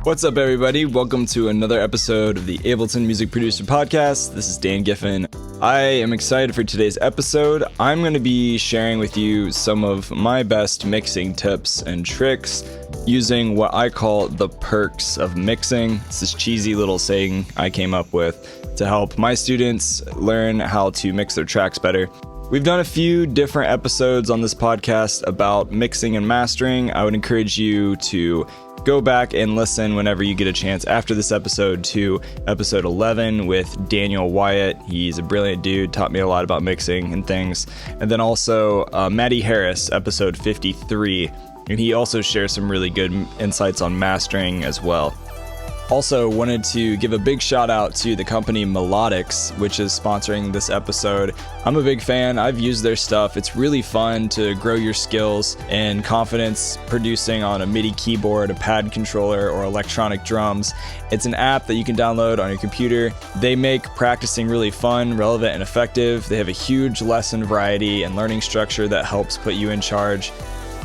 What's up, everybody? Welcome to another episode of the Ableton Music Producer Podcast. This is Dan Giffin. I am excited for today's episode. I'm going to be sharing with you some of my best mixing tips and tricks using what I call the perks of mixing. It's this cheesy little saying I came up with to help my students learn how to mix their tracks better. We've done a few different episodes on this podcast about mixing and mastering. I would encourage you to go back and listen whenever you get a chance after this episode to episode 11 with Daniel Wyatt. He's a brilliant dude, taught me a lot about mixing and things. And then also Maddie Harris, episode 53. And he also shares some really good insights on mastering as well. Also wanted to give a big shout out to the company Melodics, which is sponsoring this episode. I'm a big fan. I've used their stuff. It's really fun to grow your skills and confidence producing on a MIDI keyboard, a pad controller, or electronic drums. It's an app that you can download on your computer. They make practicing really fun, relevant, and effective. They have a huge lesson variety and learning structure that helps put you in charge.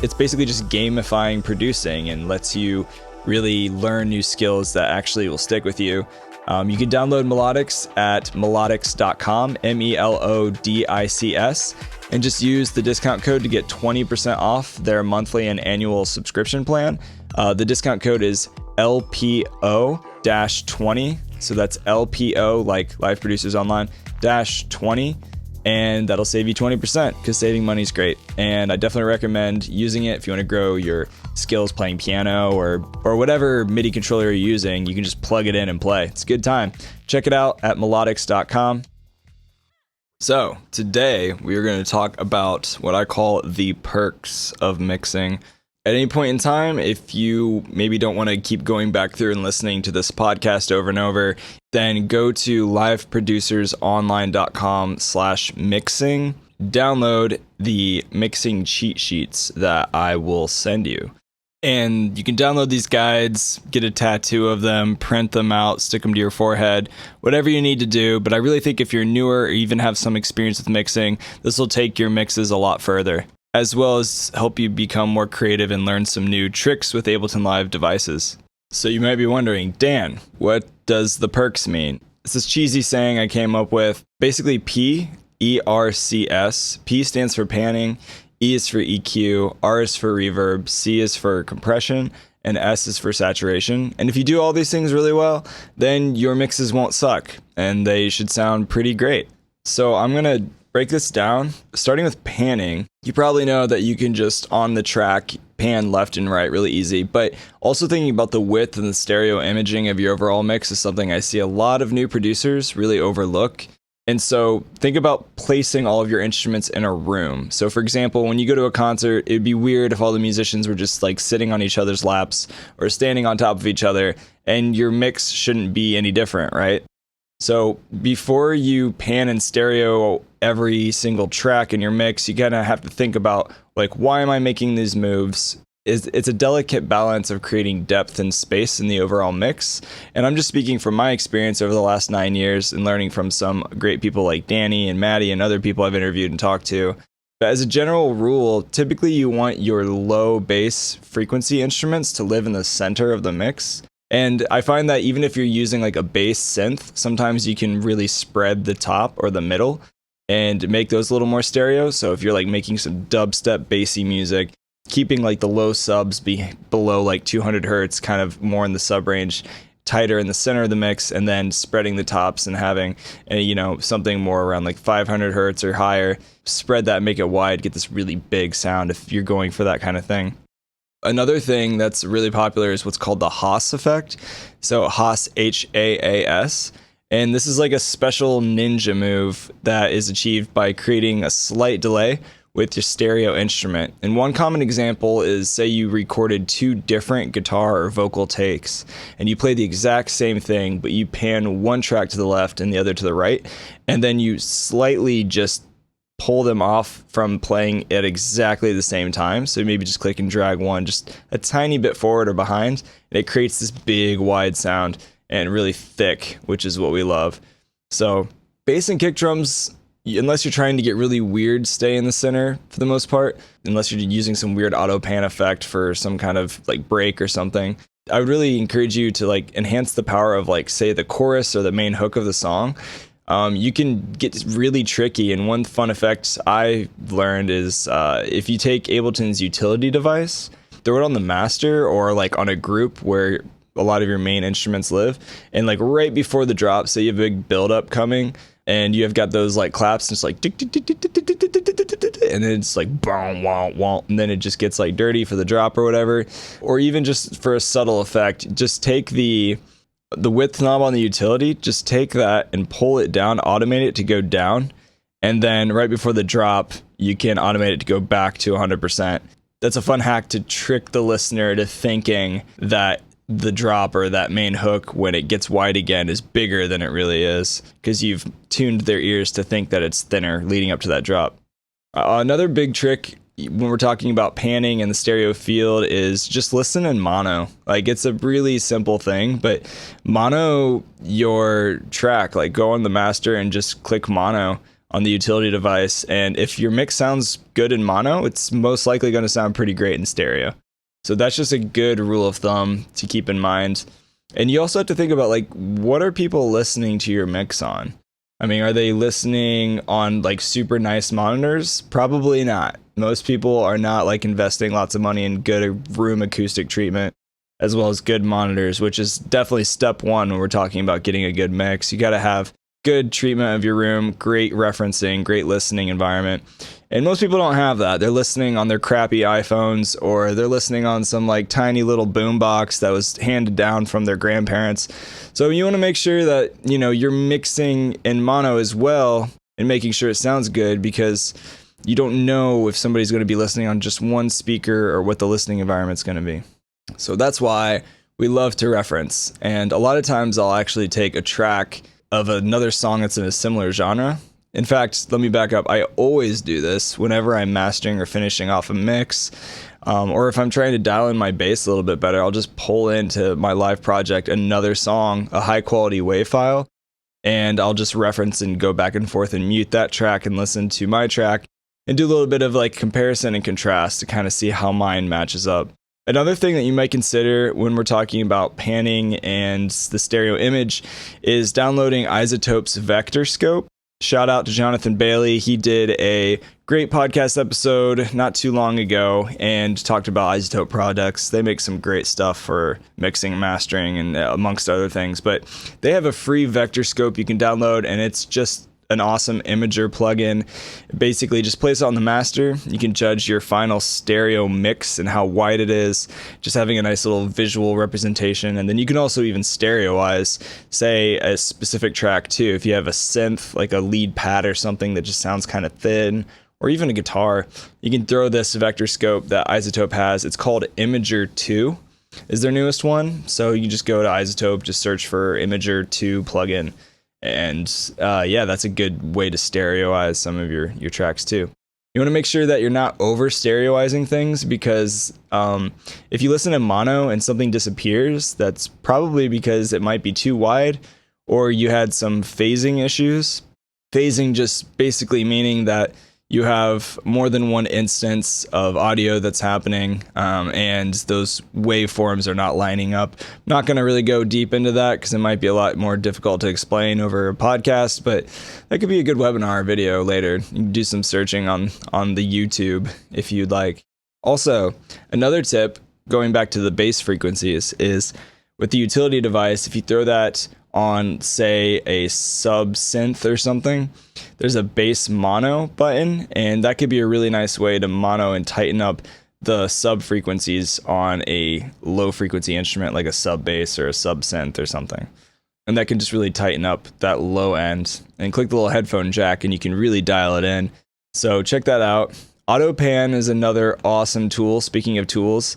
It's basically just gamifying producing and lets you really learn new skills that actually will stick with you. You can download Melodics at melodics.com, MELODICS, and just use the discount code to get 20% off their monthly and annual subscription plan. The discount code is LPO-20, so that's LPO, like Live Producers Online, -20, and that'll save you 20% because saving money is great. And I definitely recommend using it if you want to grow your skills playing piano or whatever MIDI controller you're using. You can just plug it in and play. It's a good time. Check it out at melodics.com. So today we are going to talk about what I call the perks of mixing. At any point in time, if you maybe don't want to keep going back through and listening to this podcast over and over, then go to liveproducersonline.com/mixing. Download the mixing cheat sheets that I will send you. And you can download these guides, get a tattoo of them, print them out, stick them to your forehead, whatever you need to do. But I really think if you're newer or even have some experience with mixing, this will take your mixes a lot further, as well as help you become more creative and learn some new tricks with Ableton Live devices. So you might be wondering, Dan, what does the perks mean? It's this cheesy saying I came up with. Basically, PERCS. P stands for panning, E is for EQ, R is for reverb, C is for compression, and S is for saturation. And if you do all these things really well, then your mixes won't suck, and they should sound pretty great. So I'm going to break this down, starting with panning. You probably know that you can just, on the track, pan left and right really easy, but also thinking about the width and the stereo imaging of your overall mix is something I see a lot of new producers really overlook. And so think about placing all of your instruments in a room. So for example, when you go to a concert, it'd be weird if all the musicians were just like sitting on each other's laps or standing on top of each other, and your mix shouldn't be any different, right? So before you pan and stereo every single track in your mix, you gotta have to think about, like, why am I making these moves? It's a delicate balance of creating depth and space in the overall mix. And I'm just speaking from my experience over the last 9 years and learning from some great people like Danny and Maddie and other people I've interviewed and talked to. But as a general rule, typically you want your low bass frequency instruments to live in the center of the mix. And I find that even if you're using like a bass synth, sometimes you can really spread the top or the middle and make those a little more stereo. So if you're like making some dubstep bassy music, keeping like the low subs be below like 200 hertz, kind of more in the sub range, tighter in the center of the mix, and then spreading the tops and having something more around like 500 hertz or higher. Spread that, make it wide, get this really big sound if you're going for that kind of thing. Another thing that's really popular is what's called the Haas Effect. So Haas, Haas. And this is like a special ninja move that is achieved by creating a slight delay with your stereo instrument. And one common example is, say you recorded two different guitar or vocal takes, and you play the exact same thing, but you pan one track to the left and the other to the right, and then you slightly just pull them off from playing at exactly the same time. So maybe just click and drag one just a tiny bit forward or behind, and it creates this big wide sound and really thick, which is what we love. So bass and kick drums, unless you're trying to get really weird, stay in the center for the most part, unless you're using some weird auto pan effect for some kind of like break or something. I would really encourage you to like enhance the power of like, say, the chorus or the main hook of the song. You can get really tricky, and one fun effect I learned is if you take Ableton's utility device, throw it on the master or like on a group where a lot of your main instruments live, and like right before the drop, say you have a big build-up coming, and you have got those like claps, and it's like and then it's like boom, wah, wah, and then it just gets like dirty for the drop or whatever. Or even just for a subtle effect, just take the width knob on the utility, just take that and pull it down, automate it to go down, and then right before the drop, you can automate it to go back to 100%. That's a fun hack to trick the listener to thinking that the drop or that main hook, when it gets wide again, is bigger than it really is, because you've tuned their ears to think that it's thinner leading up to that drop. Another big trick when we're talking about panning in the stereo field is just listen in mono. Like, it's a really simple thing, but mono your track. Like, go on the master and just click mono on the utility device, and if your mix sounds good in mono, it's most likely going to sound pretty great in stereo. So that's just a good rule of thumb to keep in mind. And you also have to think about, like, what are people listening to your mix on? I mean, are they listening on like super nice monitors? Probably not. Most people are not like investing lots of money in good room acoustic treatment, as well as good monitors, which is definitely step one when we're talking about getting a good mix. You got to have good treatment of your room, great referencing, great listening environment. And most people don't have that. They're listening on their crappy iPhones, or they're listening on some like tiny little boombox that was handed down from their grandparents. So you want to make sure that, you know, you're mixing in mono as well and making sure it sounds good, because you don't know if somebody's going to be listening on just one speaker or what the listening environment's going to be. So that's why we love to reference. And a lot of times I'll actually take a track of another song that's in a similar genre. In fact, let me back up. I always do this whenever I'm mastering or finishing off a mix, or if I'm trying to dial in my bass a little bit better, I'll just pull into my live project another song, a high quality WAV file, and I'll just reference and go back and forth and mute that track and listen to my track and do a little bit of like comparison and contrast to kind of see how mine matches up. Another thing that you might consider when we're talking about panning and the stereo image is downloading Izotope's vector scope. Shout out to Jonathan Bailey. He did a great podcast episode not too long ago and talked about Izotope products. They make some great stuff for mixing and mastering and amongst other things. But they have a free vector scope you can download, and it's just an awesome imager plugin. Basically, just place it on the master. You can judge your final stereo mix and how wide it is, just having a nice little visual representation. And then you can also even stereoize, say, a specific track too. If you have a synth, like a lead pad or something that just sounds kind of thin, or even a guitar, you can throw this vector scope that Izotope has. It's called Imager 2 is their newest one. So you can just go to Izotope, just search for Imager 2 plugin. And yeah, that's a good way to stereoize some of your tracks too. You want to make sure that you're not over stereoizing things, because if you listen in mono and something disappears, that's probably because it might be too wide, or you had some phasing issues. Phasing just basically meaning that you have more than one instance of audio that's happening, and those waveforms are not lining up. I'm not going to really go deep into that because it might be a lot more difficult to explain over a podcast, but that could be a good webinar video later. You can do some searching on the YouTube if you'd like. Also, another tip, going back to the bass frequencies, is with the utility device, if you throw that on, say, a sub synth or something, there's a bass mono button, and that could be a really nice way to mono and tighten up the sub frequencies on a low frequency instrument like a sub bass or a sub synth or something. And that can just really tighten up that low end. And click the little headphone jack and you can really dial it in. So check that out. Auto pan is another awesome tool, speaking of tools.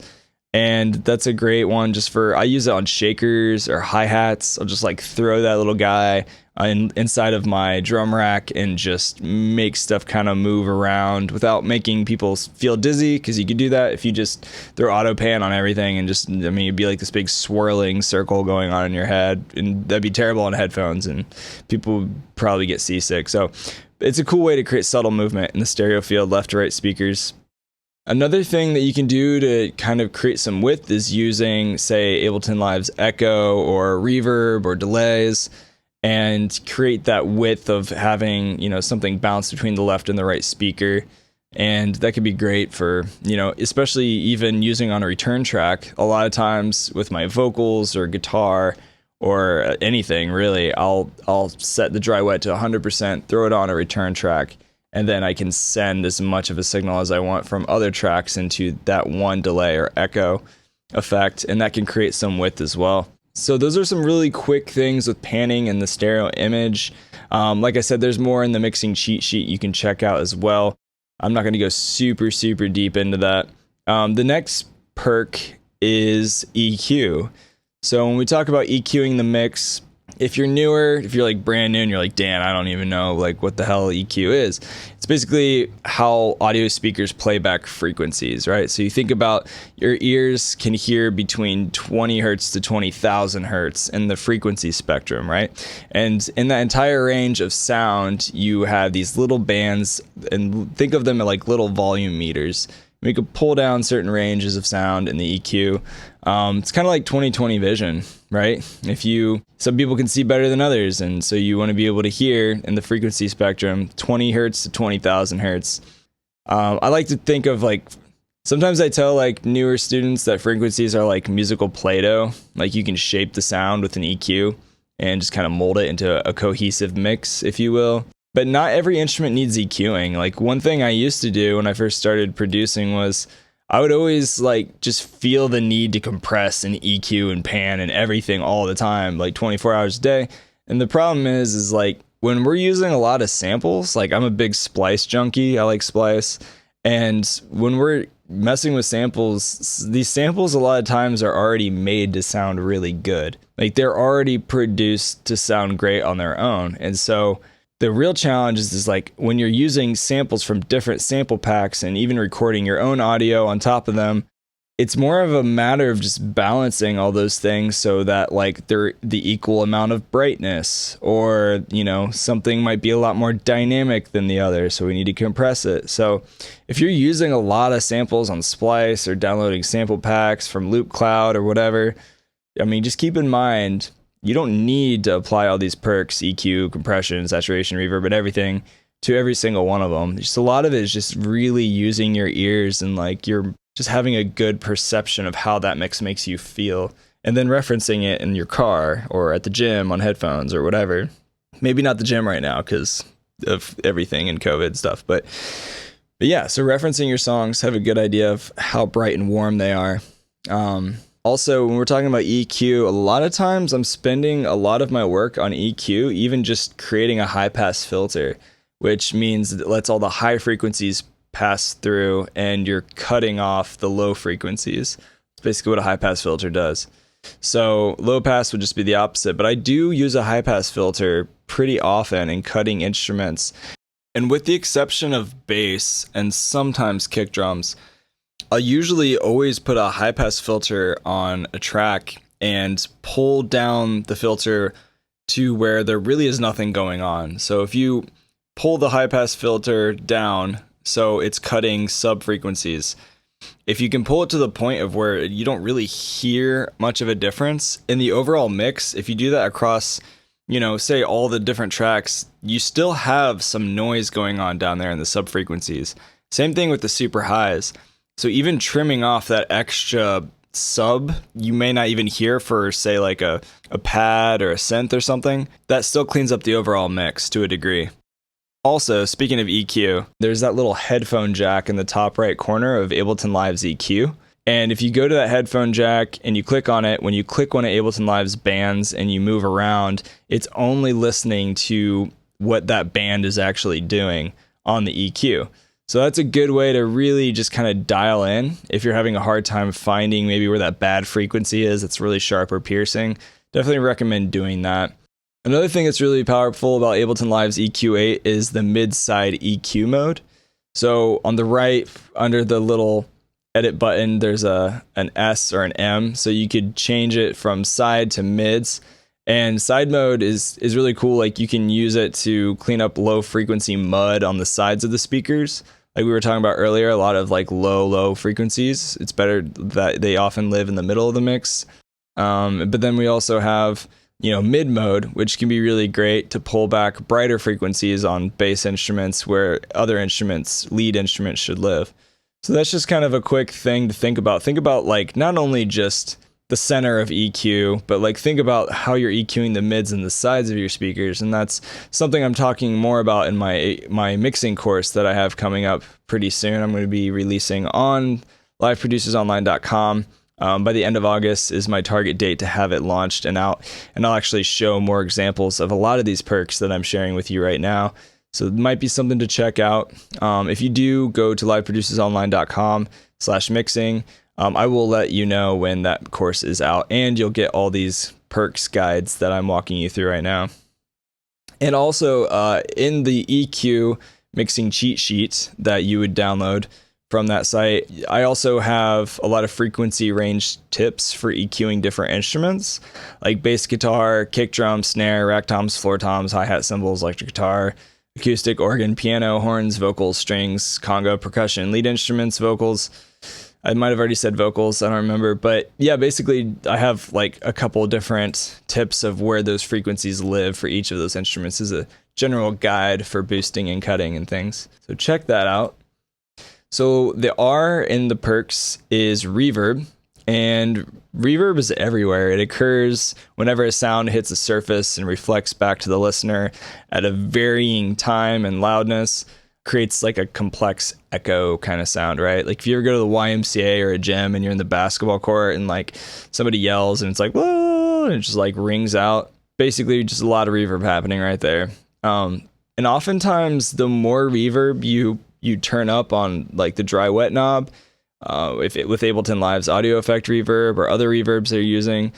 And that's a great one just for, I use it on shakers or hi-hats. I'll just like throw that little guy inside of my drum rack and just make stuff kind of move around without making people feel dizzy, because you could do that if you just throw auto pan on everything and just, I mean, it'd be like this big swirling circle going on in your head, and that'd be terrible on headphones and people would probably get seasick. So it's a cool way to create subtle movement in the stereo field, left to right speakers. Another thing that you can do to kind of create some width is using, say, Ableton Live's echo or reverb or delays, and create that width of having, something bounce between the left and the right speaker. And that could be great for, especially even using on a return track. A lot of times with my vocals or guitar or anything really, I'll set the dry wet to 100%, throw it on a return track, and then I can send as much of a signal as I want from other tracks into that one delay or echo effect, and that can create some width as well. So those are some really quick things with panning and the stereo image. Like I said, there's more in the mixing cheat sheet you can check out as well. I'm not going to go super deep into that. The next perk is EQ. So when we talk about EQing the mix, if you're newer, if you're like brand new and you're like, Dan, I don't even know like what the hell EQ is. It's basically how audio speakers play back frequencies, right? So you think about your ears can hear between 20 hertz to 20,000 hertz in the frequency spectrum, right? And in that entire range of sound, you have these little bands, and think of them like little volume meters. We could pull down certain ranges of sound in the EQ. It's kind of like 20/20 vision, right? Some people can see better than others, and so you want to be able to hear in the frequency spectrum 20 hertz to 20,000 hertz. I like to think of sometimes I tell newer students that frequencies are like musical Play-Doh. Like you can shape the sound with an EQ and just kind of mold it into a cohesive mix, if you will. But not every instrument needs EQing. Like one thing I used to do when I first started producing was I would always just feel the need to compress and EQ and pan and everything all the time, 24 hours a day. And the problem is when we're using a lot of samples, I'm a big splice junkie. I like splice. And when we're messing with samples, these samples a lot of times are already made to sound really good. They're already produced to sound great on their own. And so the real challenge is when you're using samples from different sample packs and even recording your own audio on top of them, it's more of a matter of just balancing all those things so that they're the equal amount of brightness, or, something might be a lot more dynamic than the other, so we need to compress it. So if you're using a lot of samples on Splice or downloading sample packs from Loop Cloud or whatever, just keep in mind, you don't need to apply all these perks, EQ, compression, saturation, reverb, and everything to every single one of them. Just a lot of it is just really using your ears and you're just having a good perception of how that mix makes you feel, and then referencing it in your car or at the gym on headphones or whatever. Maybe not the gym right now because of everything and COVID stuff, but yeah, so referencing your songs, have a good idea of how bright and warm they are. Also, when we're talking about EQ, a lot of times I'm spending a lot of my work on EQ, even just creating a high pass filter, which means it lets all the high frequencies pass through and you're cutting off the low frequencies. It's basically what a high pass filter does. So low pass would just be the opposite, but I do use a high pass filter pretty often in cutting instruments. And with the exception of bass and sometimes kick drums, I'll usually always put a high pass filter on a track and pull down the filter to where there really is nothing going on. So if you pull the high pass filter down so it's cutting sub frequencies, if you can pull it to the point of where you don't really hear much of a difference in the overall mix, if you do that across, say all the different tracks, you still have some noise going on down there in the sub frequencies. Same thing with the super highs. So even trimming off that extra sub you may not even hear for, say, a pad or a synth or something, that still cleans up the overall mix to a degree. Also, speaking of EQ, there's that little headphone jack in the top right corner of Ableton Live's EQ. And if you go to that headphone jack and you click on it, when you click one of Ableton Live's bands and you move around, it's only listening to what that band is actually doing on the EQ. So that's a good way to really just kind of dial in if you're having a hard time finding maybe where that bad frequency is that's really sharp or piercing. Definitely recommend doing that. Another thing that's really powerful about Ableton Live's EQ8 is the mid-side EQ mode. So on the right, under the little edit button, there's an S or an M, so you could change it from side to mids. And side mode is really cool. You can use it to clean up low frequency mud on the sides of the speakers. like we were talking about earlier, a lot of like low frequencies. It's better that they often live in the middle of the mix. But then we also have, mid mode, which can be really great to pull back brighter frequencies on bass instruments where other lead instruments should live. So that's just kind of a quick thing to think about. Think about like not only just the center of EQ, but like think about how you're EQing the mids and the sides of your speakers. And that's something I'm talking more about in my mixing course that I have coming up pretty soon. I'm going to be releasing on liveproducersonline.com. By the end of August is my target date to have it launched and out. And I'll actually show more examples of a lot of these perks that I'm sharing with you right now. So it might be something to check out. If you do go to liveproducersonline.com/mixing, I will let you know when that course is out, and you'll get all these perks guides that I'm walking you through right now. And also in the EQ mixing cheat sheet that you would download from that site, I also have a lot of frequency range tips for EQing different instruments, like bass guitar, kick drum, snare, rack toms, floor toms, hi-hat cymbals, electric guitar, acoustic, organ, piano, horns, vocals, strings, conga, percussion, lead instruments, vocals. I might have already said vocals, I don't remember. But yeah, basically I have like a couple different tips of where those frequencies live for each of those instruments as a general guide for boosting and cutting and things. So check that out. So the R in the perks is reverb, and reverb is everywhere. It occurs whenever a sound hits a surface and reflects back to the listener at a varying time and loudness. Creates like a complex echo kind of sound, right? Like if you ever go to the YMCA or a gym and you're in the basketball court and like somebody yells and it's like, whoa, and it just like rings out. Basically just a lot of reverb happening right there. And oftentimes the more reverb you turn up on like the dry wet knob, with Ableton Live's audio effect reverb or other reverbs they're using,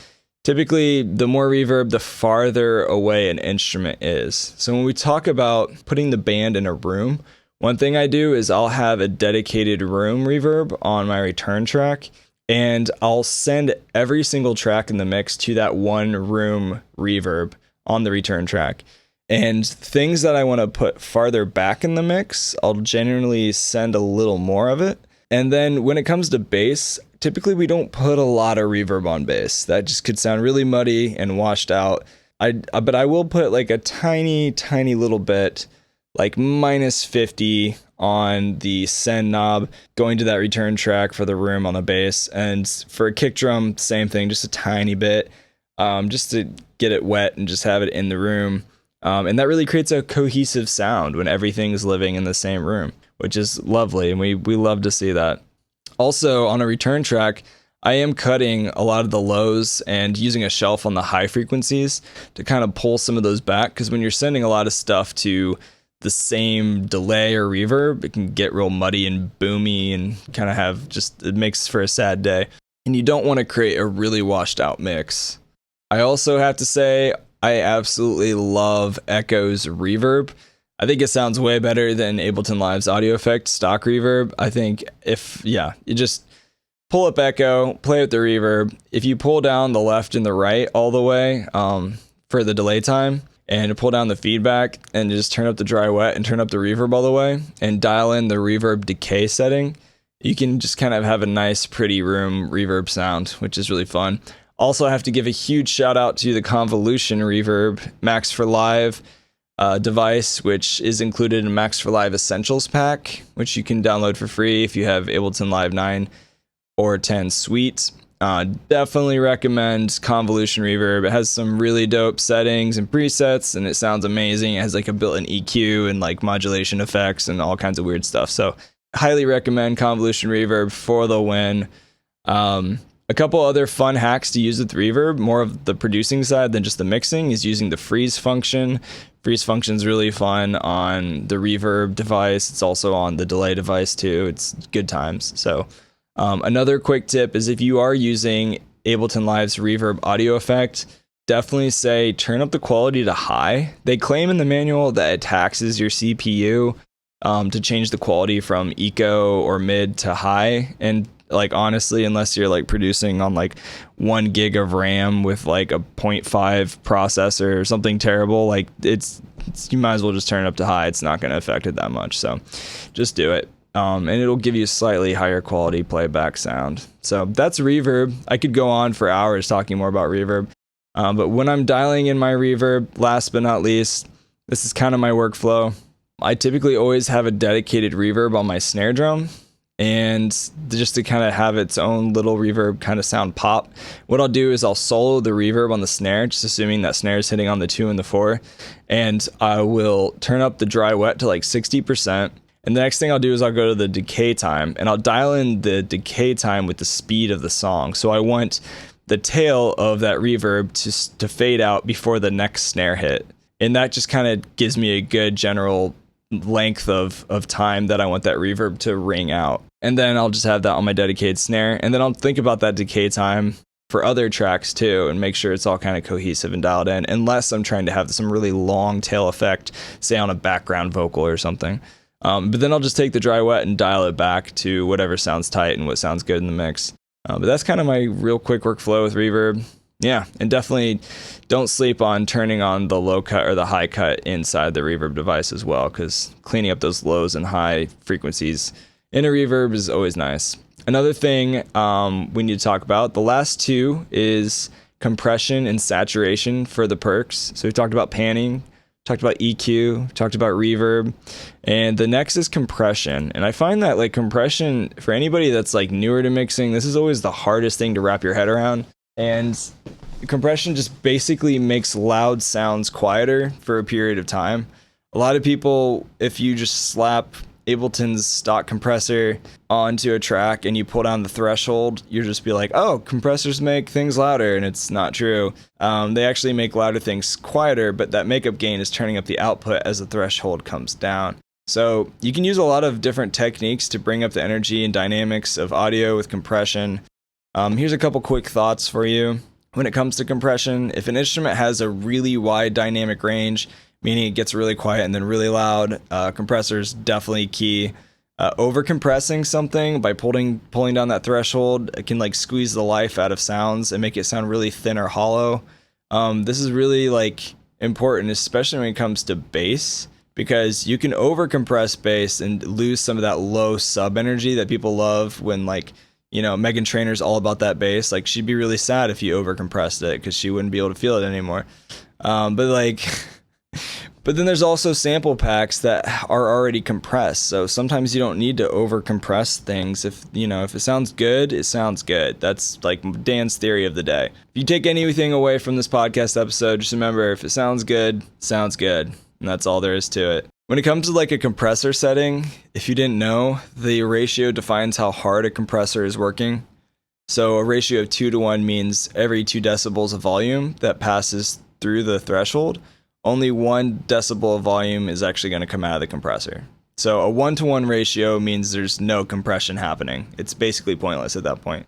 typically the more reverb, the farther away an instrument is. So when we talk about putting the band in a room, one thing I do is I'll have a dedicated room reverb on my return track, and I'll send every single track in the mix to that one room reverb on the return track. And things that I want to put farther back in the mix, I'll generally send a little more of it. And then when it comes to bass, typically we don't put a lot of reverb on bass. That just could sound really muddy and washed out. But I will put like a tiny little bit, like -50 on the send knob, going to that return track for the room on the bass. And for a kick drum, same thing, just a tiny bit, just to get it wet and just have it in the room. And that really creates a cohesive sound when everything's living in the same room, which is lovely, and we love to see that. Also, on a return track, I am cutting a lot of the lows and using a shelf on the high frequencies to kind of pull some of those back, because when you're sending a lot of stuff to the same delay or reverb, it can get real muddy and boomy and kind of have it makes for a sad day. And you don't want to create a really washed out mix. I also have to say, I absolutely love Echo's reverb. I think it sounds way better than Ableton Live's audio effect stock reverb. I think you just pull up Echo, play with the reverb. If you pull down the left and the right all the way for the delay time, and pull down the feedback and just turn up the dry wet and turn up the reverb all the way and dial in the reverb decay setting, you can just kind of have a nice, pretty room reverb sound, which is really fun. Also, I have to give a huge shout out to the Convolution Reverb Max for Live device, which is included in Max for Live Essentials Pack, which you can download for free if you have Ableton Live 9 or 10 Suite. Definitely recommend Convolution Reverb. It has some really dope settings and presets, and it sounds amazing. It has like a built-in EQ and like modulation effects and all kinds of weird stuff. So highly recommend Convolution Reverb for the win. A couple other fun hacks to use with reverb, more of the producing side than just the mixing, is using the freeze function. Freeze function is really fun on the reverb device. It's also on the delay device too. It's good times. So another quick tip is if you are using Ableton Live's reverb audio effect, definitely say turn up the quality to high. They claim in the manual that it taxes your CPU to change the quality from eco or mid to high. And like honestly, unless you're like producing on like 1 gig of RAM with like a 0.5 processor or something terrible, like it's you might as well just turn it up to high. It's not going to affect it that much. So just do it. and it'll give you a slightly higher quality playback sound. So that's reverb. I could go on for hours talking more about reverb, but when I'm dialing in my reverb, last but not least, this is kind of my workflow. I typically always have a dedicated reverb on my snare drum, and just to kind of have its own little reverb kind of sound pop, what I'll do is I'll solo the reverb on the snare, just assuming that snare is hitting on the 2 and the 4, and I will turn up the dry wet to like 60%. And the next thing I'll do is I'll go to the decay time, and I'll dial in the decay time with the speed of the song. So I want the tail of that reverb to fade out before the next snare hit. And that just kind of gives me a good general length of time that I want that reverb to ring out. And then I'll just have that on my dedicated snare. And then I'll think about that decay time for other tracks too, and make sure it's all kind of cohesive and dialed in, unless I'm trying to have some really long tail effect, say on a background vocal or something. But then I'll just take the dry wet and dial it back to whatever sounds tight and what sounds good in the mix. But that's kind of my real quick workflow with reverb. Yeah, and definitely don't sleep on turning on the low cut or the high cut inside the reverb device as well, because cleaning up those lows and high frequencies in a reverb is always nice. Another thing we need to talk about, the last two, is compression and saturation for the PERCS. So we talked about panning, talked about EQ, talked about reverb, and the next is compression. And I find that like compression, for anybody that's like newer to mixing, this is always the hardest thing to wrap your head around. And compression just basically makes loud sounds quieter for a period of time. A lot of people, if you just slap Ableton's stock compressor onto a track and you pull down the threshold, you'll just be like, oh, compressors make things louder, and it's not true. They actually make louder things quieter, but that makeup gain is turning up the output as the threshold comes down. So you can use a lot of different techniques to bring up the energy and dynamics of audio with compression. Here's a couple quick thoughts for you. When it comes to compression, if an instrument has a really wide dynamic range, meaning it gets really quiet and then really loud, compressor is definitely key. Over compressing something by pulling down that threshold, it can like squeeze the life out of sounds and make it sound really thin or hollow. This is really like important, especially when it comes to bass, because you can over compress bass and lose some of that low sub energy that people love when, like, you know, Megan Trainor's all about that bass. Like, she'd be really sad if you over compressed it because she wouldn't be able to feel it anymore. But then there's also sample packs that are already compressed. So sometimes you don't need to over compress things. If it sounds good, it sounds good. That's like Dan's theory of the day. If you take anything away from this podcast episode, just remember, if it sounds good, it sounds good. And that's all there is to it. When it comes to like a compressor setting, if you didn't know, the ratio defines how hard a compressor is working. So a ratio of 2-to-1 means every 2 decibels of volume that passes through the threshold, only 1 decibel of volume is actually going to come out of the compressor. So a 1-to-1 ratio means there's no compression happening. It's basically pointless at that point.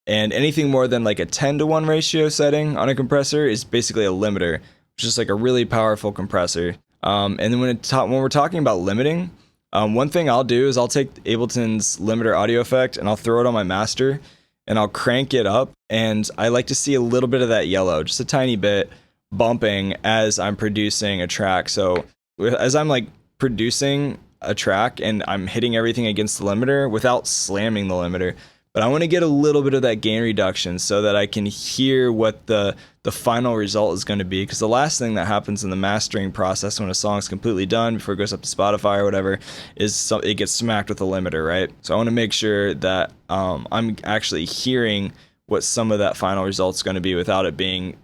And anything more than like a 10-to-1 ratio setting on a compressor is basically a limiter, which is like a really powerful compressor. And then when we're talking about limiting, one thing I'll do is I'll take Ableton's limiter audio effect and I'll throw it on my master and I'll crank it up. And I like to see a little bit of that yellow, just a tiny bit, bumping as I'm producing a track. So as I'm like producing a track and I'm hitting everything against the limiter without slamming the limiter, but I want to get a little bit of that gain reduction so that I can hear what the final result is going to be. Because the last thing that happens in the mastering process when a song's completely done before it goes up to Spotify or whatever is it gets smacked with a limiter, right? So I want to make sure that I'm actually hearing what some of that final result's going to be without it being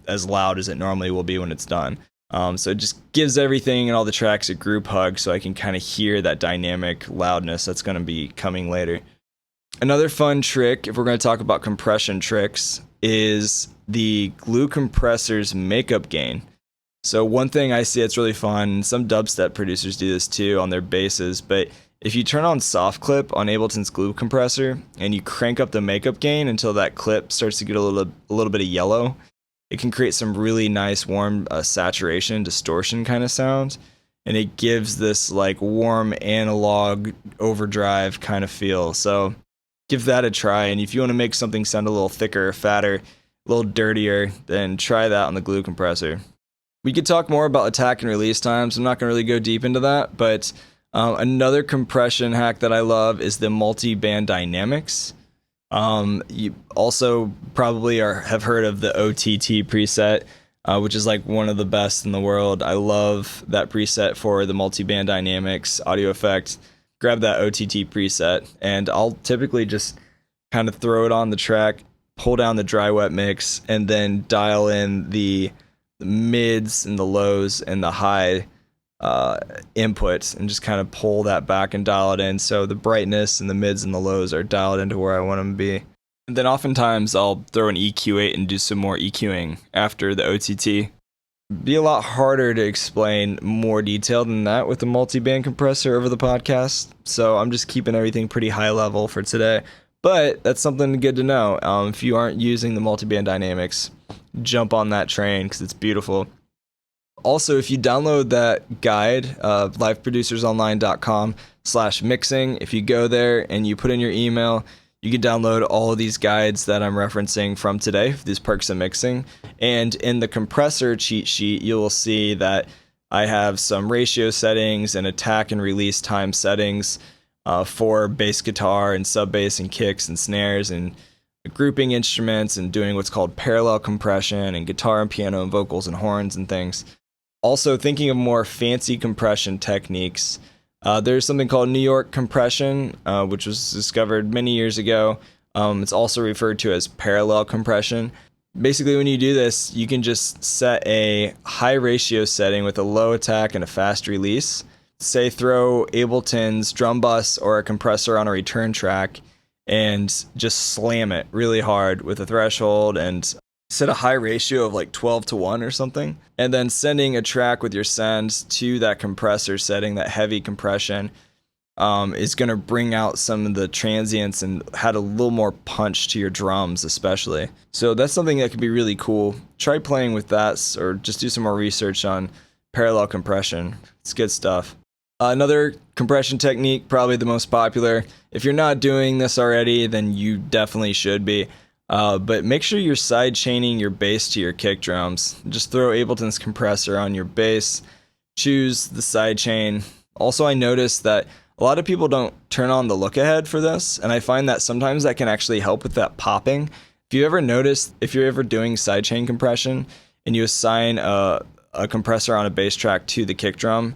as loud as it normally will be when it's done. So it just gives everything and all the tracks a group hug so I can kind of hear that dynamic loudness that's going to be coming later. Another fun trick, if we're going to talk about compression tricks, is the glue compressor's makeup gain. So one thing I see that's really fun, some dubstep producers do this too on their basses, but if you turn on soft clip on Ableton's glue compressor and you crank up the makeup gain until that clip starts to get a little bit of yellow, it can create some really nice warm saturation, distortion kind of sound. And it gives this like warm analog overdrive kind of feel. So give that a try. And if you want to make something sound a little thicker, fatter, a little dirtier, then try that on the glue compressor. We could talk more about attack and release times. I'm not going to really go deep into that, but Another compression hack that I love is the multi-band dynamics. You also probably have heard of the OTT preset, which is like one of the best in the world. I love that preset for the multi-band dynamics audio effect. Grab that OTT preset, and I'll typically just kind of throw it on the track, pull down the dry wet mix, and then dial in the mids and the lows and the high inputs, and just kind of pull that back and dial it in so the brightness and the mids and the lows are dialed into where I want them to be. And then oftentimes I'll throw an EQ8 and do some more EQing after the OTT. Be a lot harder to explain more detail than that with the multi-band compressor over the podcast, so I'm just keeping everything pretty high level for today. But that's something good to know. If you aren't using the multi-band dynamics, jump on that train because it's beautiful. Also, if you download that guide, liveproducersonline.com/mixing, if you go there and you put in your email, you can download all of these guides that I'm referencing from today, these perks of mixing. And in the compressor cheat sheet, you will see that I have some ratio settings and attack and release time settings for bass guitar and sub bass and kicks and snares, and grouping instruments and doing what's called parallel compression and guitar and piano and vocals and horns and things. Also, thinking of more fancy compression techniques, there's something called New York compression, which was discovered many years ago. It's also referred to as parallel compression. Basically, when you do this, you can just set a high ratio setting with a low attack and a fast release. Say throw Ableton's drum bus or a compressor on a return track and just slam it really hard with a threshold and set a high ratio of like 12:1 or something, and then sending a track with your send to that compressor setting, that heavy compression, is going to bring out some of the transients and add a little more punch to your drums especially. So that's something that could be really cool. Try playing with that, or just do some more research on parallel compression. It's good stuff. Another compression technique, probably the most popular. If you're not doing this already, then you definitely should be. But make sure you're side chaining your bass to your kick drums. Just throw Ableton's compressor on your bass, choose the side chain. Also, I noticed that a lot of people don't turn on the look ahead for this, and I find that sometimes that can actually help with that popping. If you ever notice, if you're ever doing sidechain compression and you assign a compressor on a bass track to the kick drum,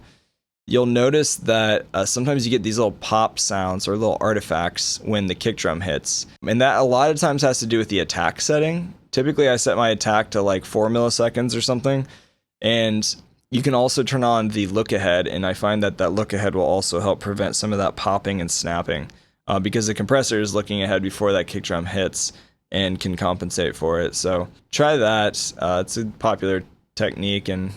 you'll notice that sometimes you get these little pop sounds or little artifacts when the kick drum hits. And that a lot of times has to do with the attack setting. Typically, I set my attack to like 4 milliseconds or something. And you can also turn on the look ahead, and I find that that look ahead will also help prevent some of that popping and snapping because the compressor is looking ahead before that kick drum hits and can compensate for it. So try that. It's a popular technique, and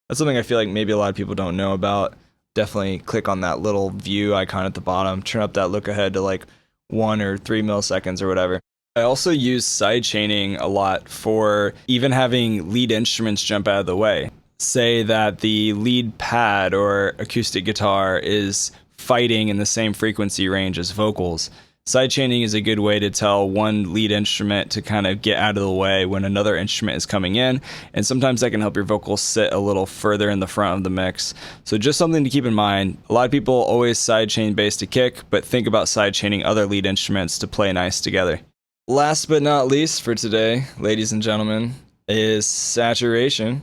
that's something I feel like maybe a lot of people don't know about. Definitely click on that little view icon at the bottom, turn up that look ahead to like 1 or 3 milliseconds or whatever. I also use sidechaining a lot for even having lead instruments jump out of the way. Say that the lead pad or acoustic guitar is fighting in the same frequency range as vocals. Sidechaining is a good way to tell one lead instrument to kind of get out of the way when another instrument is coming in, and sometimes that can help your vocals sit a little further in the front of the mix. So just something to keep in mind. A lot of people always sidechain bass to kick, but think about sidechaining other lead instruments to play nice together. Last but not least for today, ladies and gentlemen, is saturation.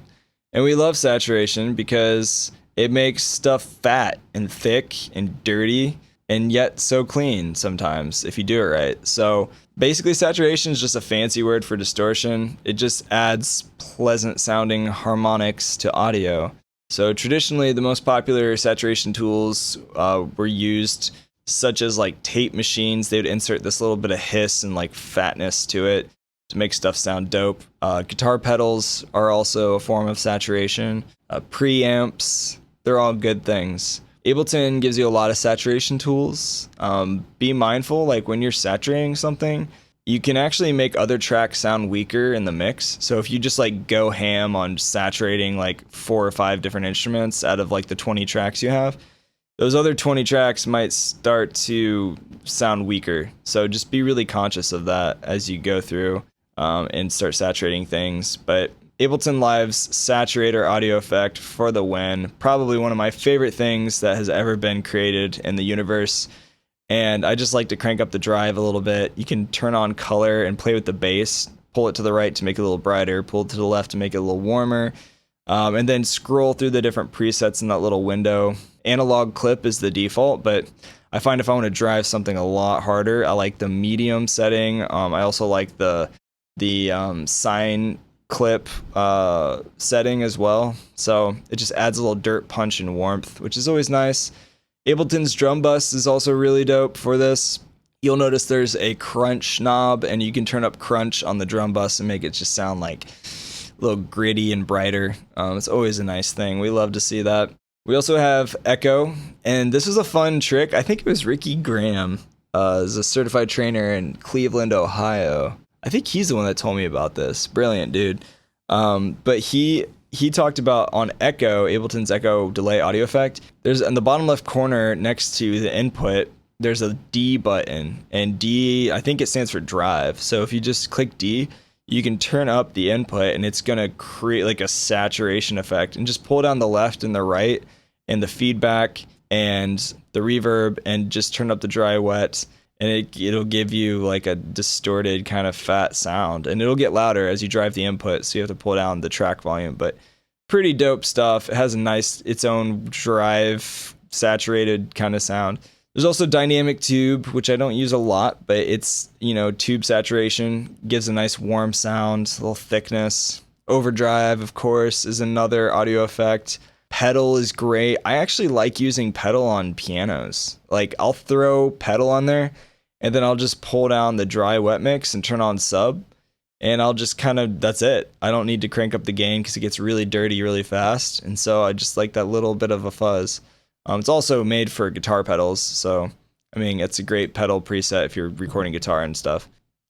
And we love saturation because it makes stuff fat and thick and dirty, and yet so clean sometimes if you do it right. So basically, saturation is just a fancy word for distortion. It just adds pleasant sounding harmonics to audio. So traditionally, the most popular saturation tools were used, such as like tape machines. They would insert this little bit of hiss and like fatness to it to make stuff sound dope. Guitar pedals are also a form of saturation. Preamps, they're all good things. Ableton gives you a lot of saturation tools. Be mindful, like when you're saturating something, you can actually make other tracks sound weaker in the mix. So if you just like go ham on saturating like 4 or 5 different instruments out of like the 20 tracks you have, those other 20 tracks might start to sound weaker. So just be really conscious of that as you go through and start saturating things. But Ableton Live's Saturator audio effect for the win. Probably one of my favorite things that has ever been created in the universe. And I just like to crank up the drive a little bit. You can turn on color and play with the bass, pull it to the right to make it a little brighter, pull it to the left to make it a little warmer, and then scroll through the different presets in that little window. Analog clip is the default, but I find if I want to drive something a lot harder, I like the medium setting. I also like the sine clip setting as well. So it just adds a little dirt punch and warmth, which is always nice. Ableton's drum bus is also really dope for this. You'll notice there's a crunch knob, and you can turn up crunch on the drum bus and make it just sound like a little gritty and brighter. It's always a nice thing. We love to see that. We also have echo, and this was a fun trick. I think it was Ricky Graham, is a certified trainer in Cleveland, Ohio. I think he's the one that told me about this. Brilliant dude. But he talked about on Echo, Ableton's Echo delay audio effect. There's in the bottom left corner next to the input, there's a D button, and D, I think it stands for drive. So if you just click D, you can turn up the input, and it's gonna create like a saturation effect. And just pull down the left and the right and the feedback and the reverb, and just turn up the dry wet, and it'll give you like a distorted kind of fat sound, and it'll get louder as you drive the input, so you have to pull down the track volume. But pretty dope stuff. It has a nice, its own drive, saturated kind of sound. There's also dynamic tube, which I don't use a lot, but it's, tube saturation, gives a nice warm sound, a little thickness. Overdrive, of course, is another audio effect. Pedal is great. I actually like using pedal on pianos. Like, I'll throw pedal on there, and then I'll just pull down the dry wet mix and turn on sub, and I'll just that's it. I don't need to crank up the gain because it gets really dirty really fast, and so I just like that little bit of a fuzz. It's also made for guitar pedals, so it's a great pedal preset if you're recording guitar and stuff.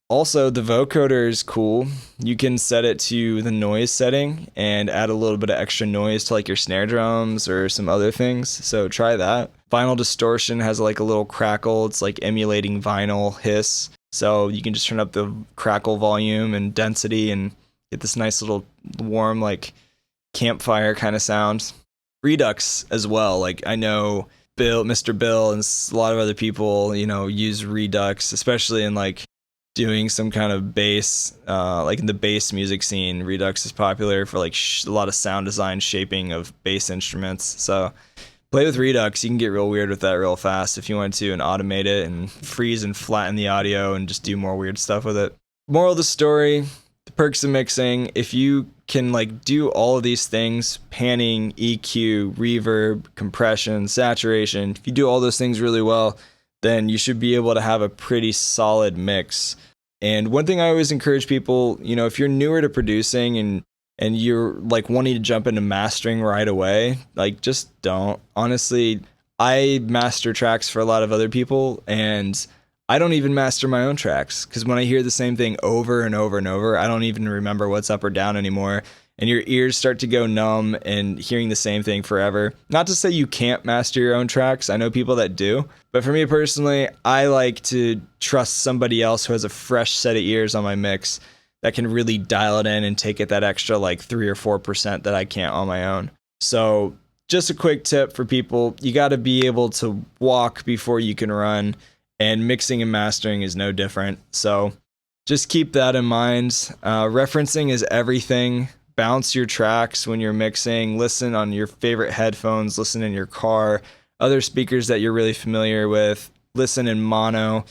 Also, the vocoder is cool. You can set it to the noise setting and add a little bit of extra noise to like your snare drums or some other things, so try that. Vinyl distortion has like a little crackle. It's like emulating vinyl hiss, so you can just turn up the crackle volume and density and get this nice little warm like campfire kind of sound. Redux as well. Like, I know Mr. Bill and a lot of other people, use Redux, especially in like doing some kind of bass, like in the bass music scene. Redux is popular for like a lot of sound design shaping of bass instruments. So play with Redux. You can get real weird with that real fast if you want to, and automate it and freeze and flatten the audio and just do more weird stuff with it. Moral of the story, the perks of mixing: if you can like do all of these things, panning, EQ, reverb, compression, saturation, if you do all those things really well, then you should be able to have a pretty solid mix. And one thing I always encourage people, if you're newer to producing and you're like wanting to jump into mastering right away, like, just don't. Honestly, I master tracks for a lot of other people, and I don't even master my own tracks, because when I hear the same thing over and over and over, I don't even remember what's up or down anymore, and your ears start to go numb and hearing the same thing forever. Not to say you can't master your own tracks. I know people that do, but for me personally, I like to trust somebody else who has a fresh set of ears on my mix that can really dial it in and take it that extra like 3 or 4% that I can't on my own. So just a quick tip for people: you got to be able to walk before you can run. And mixing and mastering is no different. So just keep that in mind. Referencing is everything. Bounce your tracks when you're mixing. Listen on your favorite headphones. Listen in your car. Other speakers that you're really familiar with. Listen in mono.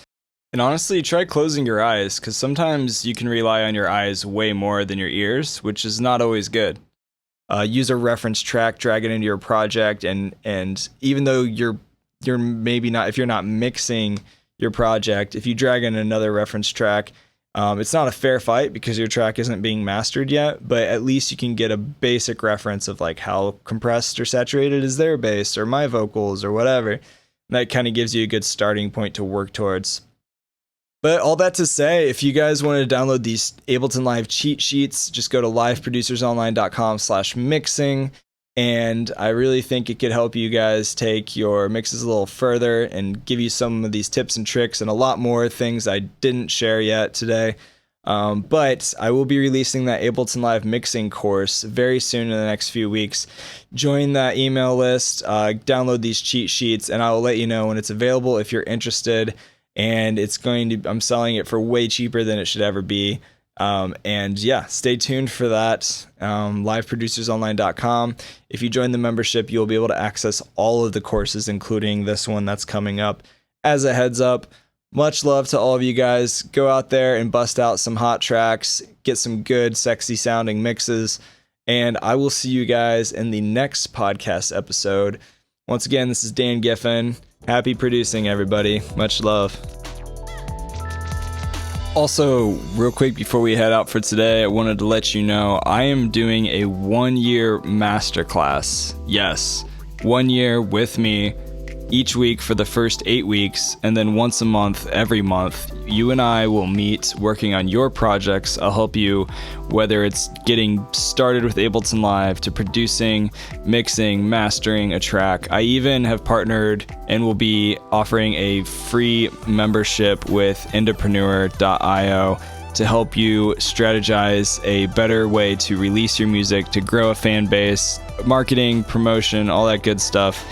And honestly, try closing your eyes, because sometimes you can rely on your eyes way more than your ears, which is not always good. Use a reference track, drag it into your project, and even though you're maybe not, if you're not mixing your project, if you drag in another reference track, it's not a fair fight because your track isn't being mastered yet, but at least you can get a basic reference of like how compressed or saturated is their bass or my vocals or whatever. And that kind of gives you a good starting point to work towards. But all that to say, if you guys want to download these Ableton Live cheat sheets, just go to liveproducersonline.com/mixing. And I really think it could help you guys take your mixes a little further and give you some of these tips and tricks and a lot more things I didn't share yet today. But I will be releasing that Ableton Live mixing course very soon in the next few weeks. Join that email list, download these cheat sheets, and I will let you know when it's available if you're interested. And I'm selling it for way cheaper than it should ever be. And yeah, stay tuned for that. liveproducersonline.com. If you join the membership, you'll be able to access all of the courses, including this one that's coming up. As a heads up, much love to all of you guys. Go out there and bust out some hot tracks, get some good, sexy sounding mixes, and I will see you guys in the next podcast episode. Once again, this is Dan Giffin. Happy producing, everybody. Much love. Also, real quick before we head out for today, I wanted to let you know I am doing a 1-year masterclass. Yes, 1 year with me each week for the first 8 weeks, and then once a month, every month, you and I will meet working on your projects. I'll help you, whether it's getting started with Ableton Live to producing, mixing, mastering a track. I even have partnered and will be offering a free membership with Indepreneur.io to help you strategize a better way to release your music, to grow a fan base, marketing, promotion, all that good stuff.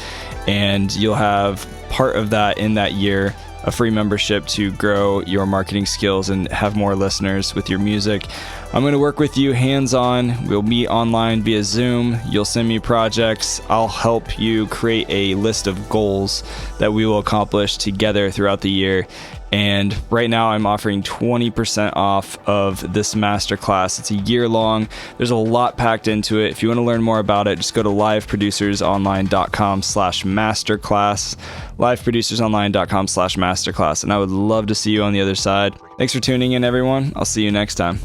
And you'll have part of that in that year, a free membership to grow your marketing skills and have more listeners with your music. I'm going to work with you hands-on. We'll meet online via Zoom. You'll send me projects. I'll help you create a list of goals that we will accomplish together throughout the year. And right now I'm offering 20% off of this masterclass. It's a year long. There's a lot packed into it. If you want to learn more about it, just go to liveproducersonline.com/masterclass, liveproducersonline.com/masterclass. And I would love to see you on the other side. Thanks for tuning in, everyone. I'll see you next time.